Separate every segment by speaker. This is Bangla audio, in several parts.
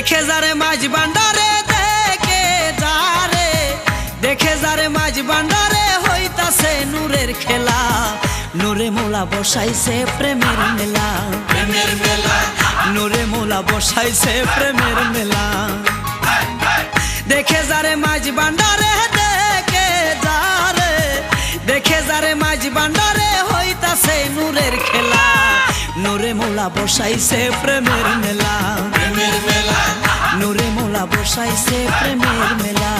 Speaker 1: দেখে যারে মাঝ ভান্ডারে দেখে যারে মাঝ ভান্ডারে হইতাছে নূরের খেলা। নূরে মোলা বসাইছে প্রেমের মেলা, প্রেমের মেলা। নূরে মোলা বসাইছে প্রেমের মেলা। দেখে যারে মাঝ ভান্ডারে দেখে যারে মাঝ ভান্ডারে হইতাছে নূরের খেলা। নূরে মোলা বসাইছে প্রেমের মেলা, প্রেমের মেলা। নূরে মোলা বসাইছে প্রেমের মেলা।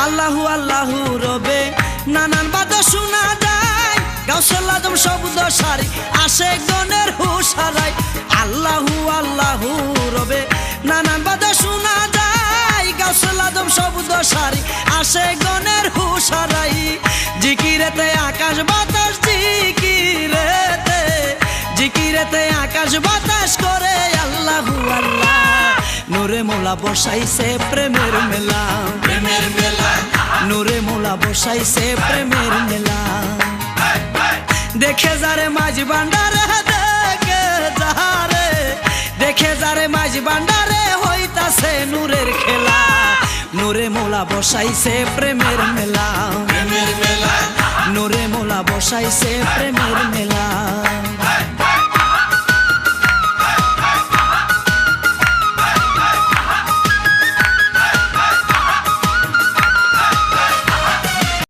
Speaker 1: আল্লাহু আল্লাহু রবে নানান বাদ শোনা যায়, গাউসুল আজম শব্দ সারি আসে গনের হুশ হারায়। আল্লাহু আল্লাহু রবে নানান বাদ শোনা যায়, গাউসুল আজম শব্দ সারি আসে গনের হুশ হারায়। জিকিরেতে আকাশ বাতাস জিকিরেতে আকাশ বাতাস করে আল্লাহু আল্লাহ। নূরে মোলা বসাইছে প্রেমের মেলা, প্রেমের মেলা। নূরে মোলা বসাইছে প্রেমের মেলা। দেখে যারে মাঝ ভান্ডারে দেখে যারে মাঝ ভান্ডারে হইতাছে নূরের খেলা। নূরে মোলা বসাইছে প্রেমের মেলা, প্রেমের মেলা। নূরে মোলা বসাইছে প্রেমের মেলা।